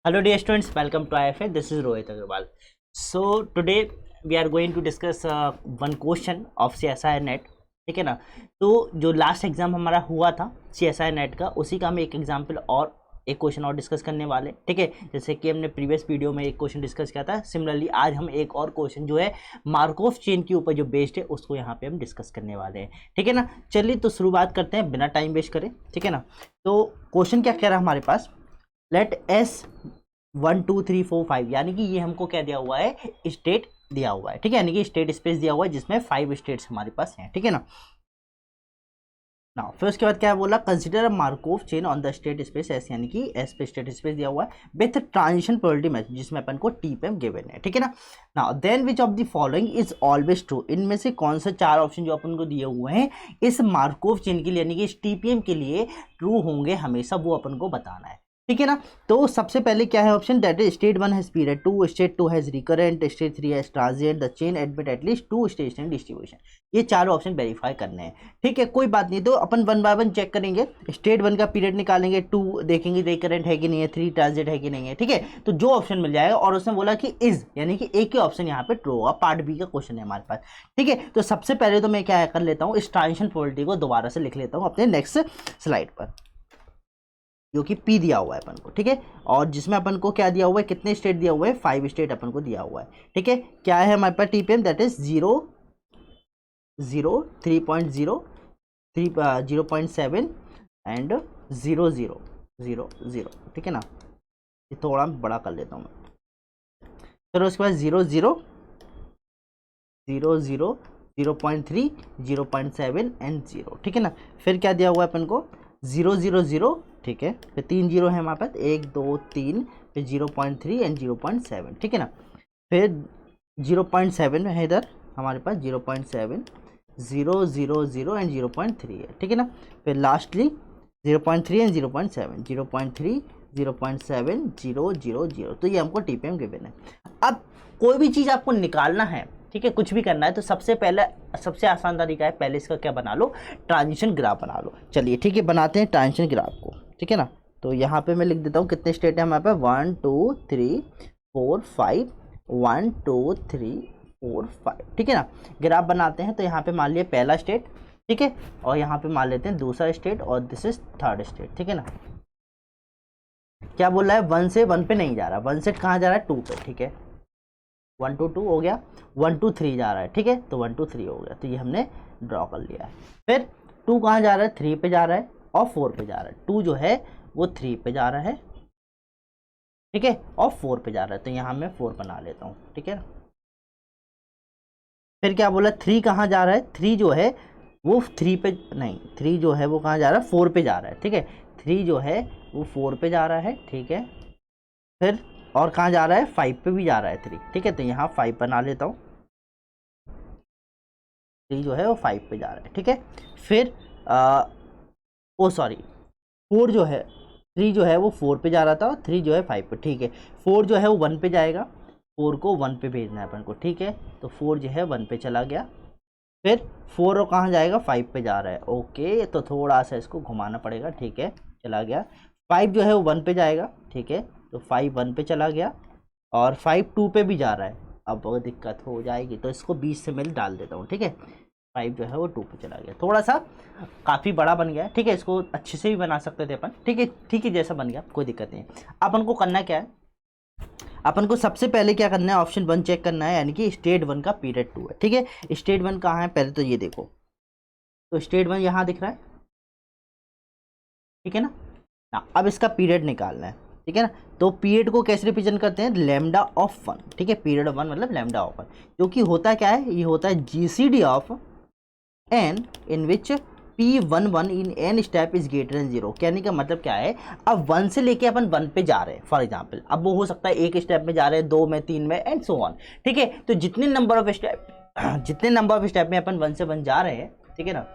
Hello dear students, welcome to IFA. This is Rohit Agarwal. So today we are going to discuss one question of CSI NET. ठीक है ना। तो जो last exam हमारा हुआ था CSI NET का, उसी का हम एक एग्जाम्पल और एक क्वेश्चन और डिस्कस करने वाले। ठीक है, जैसे कि हमने प्रीवियस वीडियो में एक क्वेश्चन डिस्कस किया था, सिमिलरली आज हम एक और क्वेश्चन जो है मार्कोव चेन के ऊपर जो बेस्ड है उसको यहाँ पे हम डिस्कस करने वाले हैं। ठीक है ना। चलिए तो शुरुआत करते हैं बिना टाइम वेस्ट करें। ठीक है ना। तो क्वेश्चन क्या कह रहा है हमारे पास, लेट एस 1 2 3 4 5, यानी कि ये हमको क्या दिया हुआ है, स्टेट दिया हुआ है। ठीक है, यानी कि स्टेट स्पेस दिया हुआ है जिसमें 5 स्टेट्स हमारे पास हैं। ठीक है ना। ना फिर उसके बाद क्या बोला, consider Markov chain on the state space S, यानी कि एस पे स्टेट स्पेस दिया हुआ है विथ ट्रांजिशन प्रोबेबिलिटी मैच जिसमें अपन को टी पे गिवन है। ठीक है ना। Now then which of the following is always true, इनमें से कौन से चार ऑप्शन जो अपन को दिए हुए हैं इस मार्कोव चेन के लिए यानी कि इस टीपीएम के लिए ट्रू होंगे हमेशा, वो अपन को बताना है। ठीक है ना। तो सबसे पहले क्या है option, that is state 1 has period 2, state 2 has recurrent, state 3 has transient, the chain admit at least 2 stationary distribution. ये चारों ऑप्शन वेरीफाई करने हैं। ठीक है, कोई बात नहीं, तो अपन वन बाय वन चेक करेंगे। स्टेट 1 का पीरियड निकालेंगे, 2 देखेंगे रिकरेंट है कि नहीं है, 3 ट्रांजिएंट है कि नहीं है। ठीक है, तो जो ऑप्शन मिल जाएगा, और उसने बोला कि इज, यानी कि एक ही ऑप्शन यहाँ पे ट्रू होगा। पार्ट बी का क्वेश्चन है हमारे पास। ठीक है, तो सबसे पहले तो मैं क्या कर लेता हूँ, इस ट्रांजिशन प्रोबेबिलिटी को दोबारा से लिख लेता हूँ अपने नेक्स्ट स्लाइड पर, जो कि पी दिया हुआ है अपन को। ठीक है, और जिसमें अपन को क्या दिया हुआ है, कितने स्टेट दिया हुआ है, 5 स्टेट अपन को दिया हुआ है। ठीक है, क्या है हमारे पास टीपीएम, दैट इज 0 0 3.0 0.7 एंड 0 0 0 0। ठीक है ना, ये थोड़ा बड़ा कर लेता हूँ मैं। फिर उसके बाद 0 0 0 0 0.3 0.7 एंड 0। ठीक है ना। फिर क्या दिया हुआ है अपन को, 0 0 0। ठीक है, फिर 3 जीरो है हमारे पास, 1 2 3, फिर 0.3 एंड 0.7। ठीक है ना। फिर 0.7 है इधर हमारे पास, 0.7 0 0 0 एंड 0.3 है। ठीक है ना। फिर लास्टली 0.3 एंड 0.7, 0.3 0.7 0 0 0। तो ये हमको टीपीएम गिवन है। अब कोई भी चीज़ आपको निकालना है, ठीक है, कुछ भी करना है, तो सबसे पहले सबसे आसान तरीका है, पहले इसका क्या बना लो, ट्रांजिशन ग्राफ बना लो। चलिए ठीक है, बनाते हैं ट्रांजिशन ग्राफ को। ठीक है ना। तो यहाँ पे मैं लिख देता हूँ कितने स्टेट है हमारे पास, 1 2 3 4 5, 1 2 3 4 5। ठीक है ना। ग्राफ बनाते हैं, तो यहाँ पे मान लिया पहला स्टेट, ठीक है, और यहाँ पे मान लेते हैं दूसरा स्टेट, और दिस इज थर्ड स्टेट। ठीक है ना। क्या बोल रहा है, 1 से 1 पे नहीं जा रहा, 1 से कहाँ जा रहा है, 2 पे। ठीक है, 1 to 2 हो गया, 1 to 3 जा रहा है। ठीक है, तो 1 to 3 हो गया, तो ये हमने ड्रॉ कर लिया है। फिर 2 कहाँ जा रहा है, 3 पे जा रहा है, और 4 पे जा रहा है। 2 जो है वो 3 पे जा रहा है, ठीक है, और 4 पे जा रहा है, तो यहाँ मैं 4 बना लेता हूँ। ठीक है। फिर क्या बोला, 3 कहाँ जा रहा है, 3 जो है वो 3 पे नहीं, 3 जो है वो कहाँ जा रहा है, 4 पे जा रहा है। ठीक है, 3 जो है वो 4 पे जा रहा है। ठीक है, फिर और कहाँ जा रहा है, 5 पे भी जा रहा है 3। ठीक है, तो यहाँ 5 बना लेता हूँ, 3 जो है वो 5 पे जा रहा है। ठीक है, फिर ओ सॉरी 4 जो है, 3 जो है वो 4 पे जा रहा था, 3 जो है 5 पे। ठीक है, 4 जो है वो 1 पे जाएगा, 4 को 1 पे भेजना है अपन को। ठीक है, तो 4 जो है 1 पे चला गया। फिर 4 और कहाँ जाएगा, 5 पे जा रहा है। ओके, तो थोड़ा सा इसको घुमाना पड़ेगा। ठीक है, चला गया। 5 जो है वो 1 पे जाएगा। ठीक है, तो 5 1 पे चला गया, और 5 2 पे भी जा रहा है। अब अगर दिक्कत हो जाएगी तो इसको 20 से मिल डाल देता हूँ। ठीक है, 5 जो है वो 2 पे चला गया, थोड़ा सा काफ़ी बड़ा बन गया है। ठीक है, इसको अच्छे से भी बना सकते थे अपन। ठीक है, ठीक है, जैसा बन गया कोई दिक्कत नहीं। अपन को करना क्या है, अपन को सबसे पहले क्या करना है, ऑप्शन 1 चेक करना है, यानी कि स्टेट 1 का पीरियड 2 है। ठीक है, स्टेट 1 कहाँ है, पहले तो ये देखो, तो स्टेट 1 यहाँ दिख रहा है। ठीक है ना। अब इसका पीरियड निकालना है। ठीक है ना, तो पीरियड को कैसे रिप्रेजेंट करते हैं, लैम्डा ऑफ 1। ठीक है, पीरियड ऑफ 1 मतलब लैम्डा ऑफ 1, जो कि होता क्या है, ये होता है GCD of N in which P11 in N step is greater than 0। कहने का मतलब क्या है, अब 1 से लेके अपन 1 पे जा रहे हैं फॉर एग्जांपल, अब वो हो सकता है एक स्टेप में जा रहे हैं, 2 में, 3 में, एंड सो ऑन। ठीक है, तो जितने नंबर ऑफ स्टेप जितने नंबर ऑफ स्टेप में अपन 1 से 1 जा रहे हैं, ठीक है ना,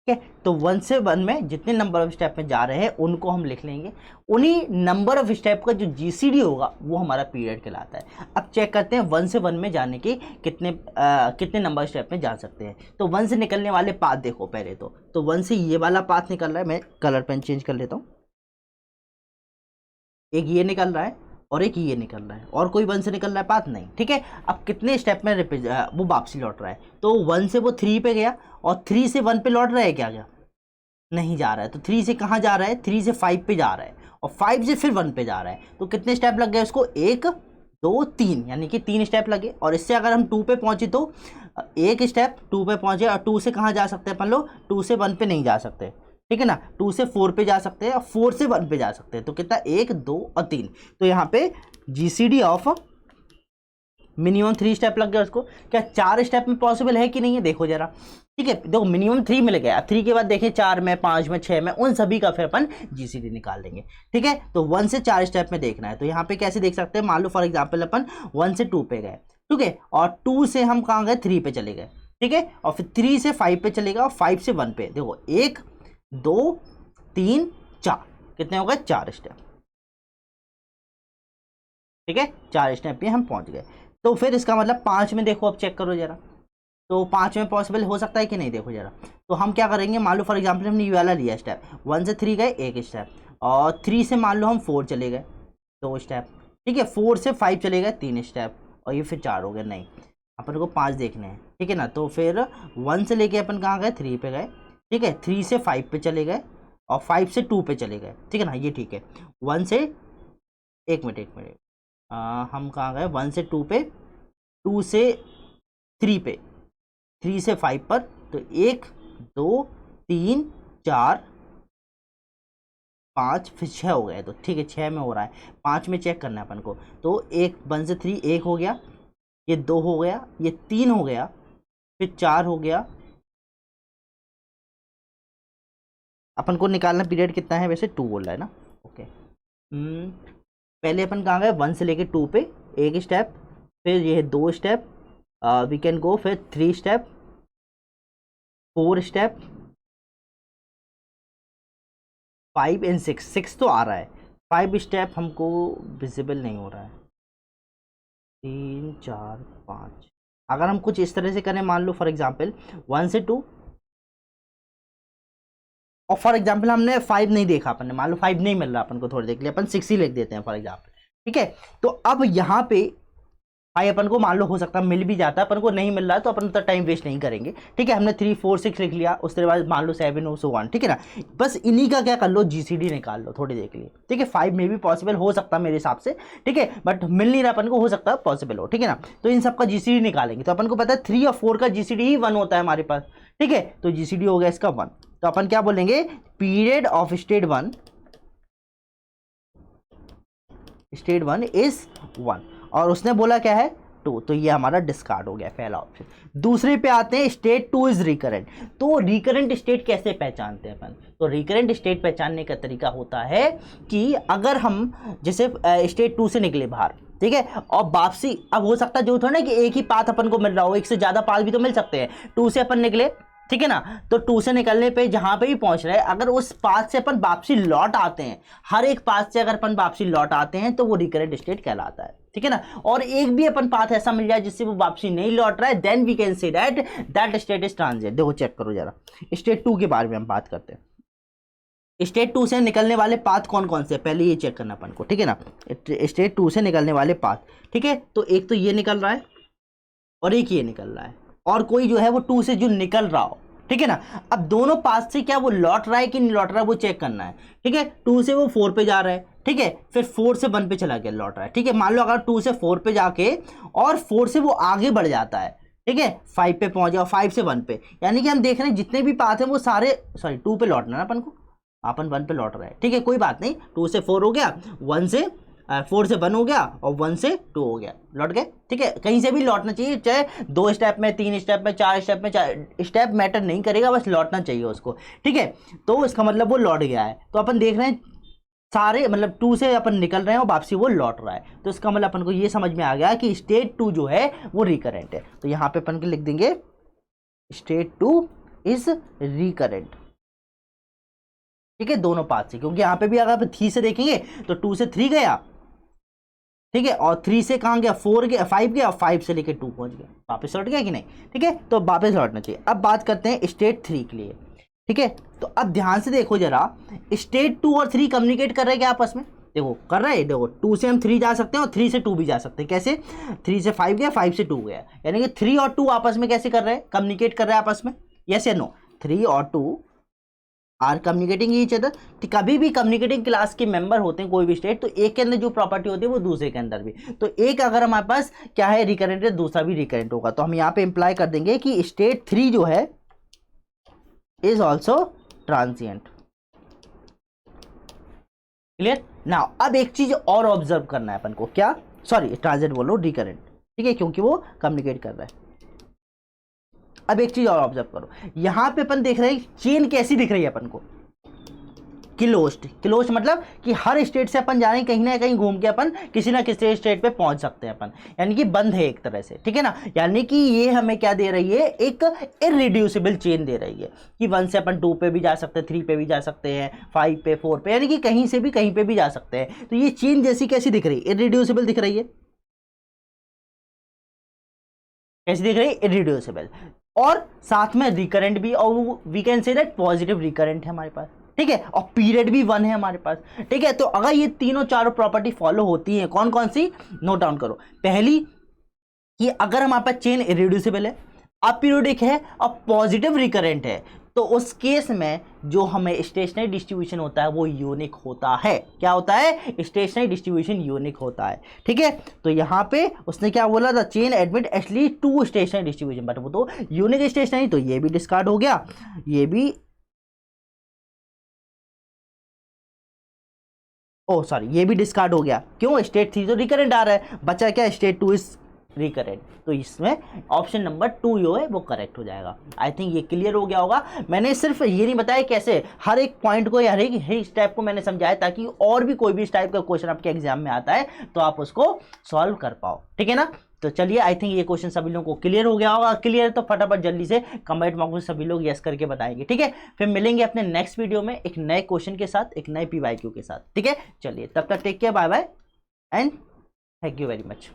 ठीक है, तो 1 से 1 में जितने नंबर ऑफ स्टेप में जा रहे हैं उनको हम लिख लेंगे। उन्हीं नंबर ऑफ स्टेप का जो जीसीडी होगा वो हमारा पीरियड कहलाता है। अब चेक करते हैं 1 से 1 में जाने के कितने नंबर स्टेप में जा सकते हैं। तो 1 से निकलने वाले पाथ देखो पहले तो 1 से ये वाला पाथ निकल रहा है, मैं कलर पेन चेंज कर लेता हूँ। एक ये निकल रहा है और एक ये निकल रहा है, और कोई 1 से निकल रहा है पाथ नहीं, ठीक है। अब कितने स्टेप में वो वापसी लौट रहा है, तो 1 से वो 3 पे गया और 3 से 1 पे लौट रहा है क्या नहीं जा रहा है। तो 3 से कहाँ जा रहा है, 3 से 5 पे जा रहा है और 5 से फिर 1 पे जा रहा है। तो कितने स्टेप लग गए उसको, 1 2 3, यानी कि 3 स्टेप लगे। और इससे अगर हम 2 पे पहुंचे तो एक स्टेप 2 पे पहुंचे, और 2 से कहाँ जा सकते हैं अपन लोग, 2 से 1 पे नहीं जा सकते, ठीक है ना। 2 से 4 पे जा सकते हैं और 4 से 1 पे जा सकते हैं। तो कितना, 1 2 और 3। तो यहाँ पे GCD ऑफ मिनिमम 3 स्टेप लग गया उसको। क्या 4 स्टेप में पॉसिबल है कि नहीं है, देखो जरा, ठीक है। देखो मिनिमम 3 मिल गया, 3 के बाद देखें 4 में, 5 में, 6 में, उन सभी का फिर अपन GCD निकाल लेंगे, ठीक है। तो 1 से 4 स्टेप में देखना है। तो यहाँ पे कैसे देख सकते हैं, मान लो फॉर एग्जाम्पल अपन 1 से 2 पे गए, ठीक है, और 2 से हम कहाँ गए, 3 पे चले गए, ठीक है, और फिर 3 से 5 पे चलेगा और 5 से 1 पे। देखो 1 2 3 4, कितने हो गए, 4 स्टेप, ठीक है, 4 स्टेप पे हम पहुंच गए। तो फिर इसका मतलब 5 में देखो, अब चेक करो जरा, तो 5 में पॉसिबल हो सकता है कि नहीं, देखो जरा। तो हम क्या करेंगे, मान लो फॉर एग्जाम्पल हमने ये वाला लिया स्टेप, 1 से 3 गए 1 स्टेप, और 3 से मान लो हम 4 चले गए 2 स्टेप, ठीक है, 4 से 5 चले गए 3 स्टेप, और ये फिर 4 हो गए। नहीं, अपन को 5 देखने हैं, ठीक है ना। तो फिर 1 से लेके अपन कहाँ गए, 3 पे गए, ठीक है, 3 से 5 पे चले गए और 5 से 2 पे चले गए, ठीक है ना, ये ठीक है। 1 से, एक मिनट, हम कहाँ गए, 1 से 2 पे, 2 से 3 पे, 3 से 5 पर। तो 1 2 3 4 5 फिर 6 हो गए। तो ठीक है, 6 में हो रहा है, 5 में चेक करना है अपन को। तो 1 से 3 1 हो गया, ये 2 हो गया, ये 3 हो गया, फिर 4 हो गया। अपन को निकालना पीरियड कितना है, वैसे 2 बोल रहा है ना, ओके। पहले अपन कहाँ गए, 1 से लेके 2 पे 1 स्टेप, फिर ये 2 स्टेप, वी कैन गो, फिर 3 स्टेप, 4 स्टेप, 5 एंड 6 तो आ रहा है, 5 स्टेप हमको विजिबल नहीं हो रहा है, 3 4 5। अगर हम कुछ इस तरह से करें, मान लो फॉर एग्जाम्पल 1 से 2, और फॉर एग्जाम्पल हमने 5 नहीं देखा, अपन ने मान लो 5 नहीं मिल रहा अपन को, थोड़ी देख लिया, अपन 6 ही लिख देते हैं फॉर एग्जाम्पल, ठीक है। तो अब यहाँ पे 5 अपन को मान लो हो सकता है मिल भी जाता है, अपन को नहीं मिल रहा है तो अपन उतना टाइम वेस्ट नहीं करेंगे, ठीक है। हमने 3 4 6 लिख लिया, उसके बाद मान लो 7 हो सो 1, ठीक है ना। बस इन्हीं का क्या कर लो, GCD निकाल लो थोड़ी देर के लिए, ठीक है। 5 में भी पॉसिबल हो सकता है मेरे हिसाब से, ठीक है, बट मिल नहीं रहा अपन को, हो सकता है पॉसिबल हो, ठीक है ना। तो इन सब का GCD निकालेंगे, तो अपन को पता है 3 और 4 का GCD ही 1 होता है हमारे पास, ठीक है। तो GCD हो गया इसका 1। तो अपन क्या बोलेंगे, पीरियड ऑफ स्टेट 1 इज 1, और उसने बोला क्या है 2, तो ये हमारा डिस्कार्ड हो गया पहला ऑप्शन। दूसरे पे आते हैं, स्टेट 2 इज रिकरेंट। तो रिकरेंट स्टेट कैसे पहचानते हैं अपन, तो रिकरेंट स्टेट पहचानने का तरीका होता है कि अगर हम जैसे स्टेट 2 से निकले बाहर, ठीक है, और वापसी, अब हो सकता है जो थोड़ा ना कि एक ही पाथ अपन को मिल रहा हो, एक से ज्यादा पाथ भी तो मिल सकते हैं। 2 से अपन निकले, ठीक है ना, तो 2 से निकलने पे जहां पे भी पहुंच रहे हैं, अगर उस पाथ से अपन वापसी लौट आते हैं, हर एक पाथ से अगर अपन वापसी लौट आते हैं तो वो रिकरेंट स्टेट कहलाता है, ठीक है ना। और एक भी अपन पाथ ऐसा मिल जाए जिससे वो वापसी नहीं लौट रहा है, then we can say that state is transient. देखो चेक करो जरा, स्टेट 2 के बारे में हम बात करते हैं। स्टेट 2 से निकलने वाले पाथ कौन कौन से, पहले ये चेक करना अपन को, ठीक है ना। स्टेट 2 से निकलने वाले पाथ, ठीक है, तो एक तो ये निकल रहा है और एक ये निकल रहा है, और कोई जो है वो 2 से जो निकल रहा हो, ठीक है ना। अब दोनों पाथ से क्या वो लौट रहा है कि नहीं लौट रहा है वो चेक करना है, ठीक है। 2 से वो 4 पे जा रहा है, ठीक है, फिर 4 से 1 पे चला गया, लौट रहा है, ठीक है। मान लो अगर 2 से 4 पे जाके और 4 से वो आगे बढ़ जाता है, ठीक है, 5 पे पहुंच जाओ, 5 से 1 पे, यानी कि हम देख रहे हैं जितने भी पाथ हैं वो सारे, सॉरी 2 पे लौटना है अपन को, अपन 1 पे लौट रहे हैं, ठीक है, कोई बात नहीं। 2 से 4 हो गया, 1 से 4 से 1 हो गया, और 1 से 2 हो गया, लौट गए, ठीक है। कहीं से भी लौटना चाहिए, चाहे 2 स्टेप में, 3 स्टेप में, 4 स्टेप में, स्टेप मैटर नहीं करेगा, बस लौटना चाहिए उसको, ठीक है। तो इसका मतलब वो लौट गया है। तो अपन देख रहे हैं सारे, मतलब 2 से अपन निकल रहे हैं और वापसी वो लौट रहा है, तो इसका मतलब अपन को ये समझ में आ गया कि स्टेट 2 जो है वो रिकरेंट है। तो यहाँ पे अपन लिख देंगे स्टेट 2 इज रिकरेंट, ठीक है, दोनों पाथ से, क्योंकि यहाँ पे भी अगर 3 से देखेंगे तो 2 से 3 गया, ठीक है, और 3 से कहाँ गया, 4 गया, 5 गया, और 5 से लेके 2 पहुंच गया, वापस लौट गया कि नहीं, ठीक है। तो वापस लौटना चाहिए। अब बात करते हैं स्टेट 3 के लिए, ठीक है। तो अब ध्यान से देखो जरा, स्टेट 2 और 3 कम्युनिकेट कर रहे हैं क्या आपस में, देखो कर रहे हैं, देखो 2 से हम 3 जा सकते हैं और 3 से 2 भी जा सकते हैं। कैसे? 3 से 5 गया, 5 से 2 गया, यानी कि 3 और 2 आपस में कैसे कर रहे हैं? कम्युनिकेट कर रहे हैं आपस में, यस या नो? 3 और 2 आर कम्युनिकेटिंग ईच अदर। कभी भी कम्युनिकेटिंग क्लास के मेंबर होते हैं कोई भी स्टेट, तो एक के अंदर जो प्रॉपर्टी होती है वो दूसरे के अंदर भी, तो एक अगर हमारे पास क्या है रिकरेंट है, दूसरा भी रिकरेंट होगा, तो हम यहाँ पे इंप्लाई कर देंगे कि स्टेट 3 जो है is also transient. Clear? Now अब एक चीज और ऑब्जर्व करना है अपन को, क्या? सॉरी ट्रांजिएंट बोलो, रिकरेंट, ठीक है, क्योंकि वो कम्युनिकेट कर रहा है। अब एक चीज और ऑब्जर्व करो, यहां पे अपन देख रहे हैं चेन कैसी दिख रही है अपन को? क्लोज्ड। क्लोज्ड मतलब कि हर स्टेट से अपन जा रहे हैं, कहीं ना कहीं घूम के अपन किसी ना किसी स्टेट पे पहुंच सकते हैं अपन, यानी कि बंद है एक तरह से, ठीक है ना। यानी कि ये हमें क्या दे रही है? एक इररिड्यूसिबल चेन दे रही है कि 1 से अपन 2 पे भी जा सकते हैं, 3 पे भी जा सकते हैं, 5 पे, 4 पे, यानी कि कहीं से भी कहीं पे भी जा सकते हैं। तो ये चेन जैसी कैसी दिख रही है? इररिड्यूसिबल दिख रही है। कैसी दिख रही है? इररिड्यूसिबल, और साथ में रिकरेंट भी, और we can say that positive recurrent है हमारे पास, ठीक है, और पीरियड भी 1 है हमारे पास, ठीक है। तो अगर ये तीनों चारों प्रॉपर्टी फॉलो होती है, कौन कौन सी? नोट डाउन करो। पहली कि अगर हमारे पास चेन इररिड्यूसिबल है, अपीरियोडिक है और पॉजिटिव रिकरेंट है, तो उस केस में जो हमें स्टेशनरी डिस्ट्रीब्यूशन होता है वो यूनिक होता है। क्या होता है? स्टेशनरी डिस्ट्रीब्यूशन यूनिक होता है, ठीक है। तो यहाँ पे उसने क्या बोला था? Chain admit at least 2 stationary distribution, but वो तो यूनिक स्टेशनरी, तो ये भी डिस्कार्ड हो गया, ये भी, ओ सॉरी ये भी डिस्कार्ड हो गया। क्यों? स्टेट 3 तो रिकरेंट आ रहा है, बचा क्या? स्टेट 2 इज रिकरेंट, तो इसमें ऑप्शन नंबर 2 जो है वो करेक्ट हो जाएगा। आई थिंक ये क्लियर हो गया होगा। मैंने सिर्फ ये नहीं बताया कैसे, हर एक पॉइंट को, हर एक इस टाइप को मैंने समझाया ताकि और भी कोई भी इस टाइप का क्वेश्चन आपके एग्जाम में आता है तो आप उसको सॉल्व कर पाओ, ठीक है ना। तो चलिए, आई थिंक ये क्वेश्चन सभी लोगों को क्लियर हो गया होगा। क्लियर है तो फटाफट जल्दी से कमेंट बॉक्स में सभी लोग यस करके बताएंगे, ठीक है। फिर मिलेंगे अपने नेक्स्ट वीडियो में एक नए क्वेश्चन के साथ, एक नए PYQ के साथ, ठीक है। चलिए तब तक take care, bye bye and thank you very much.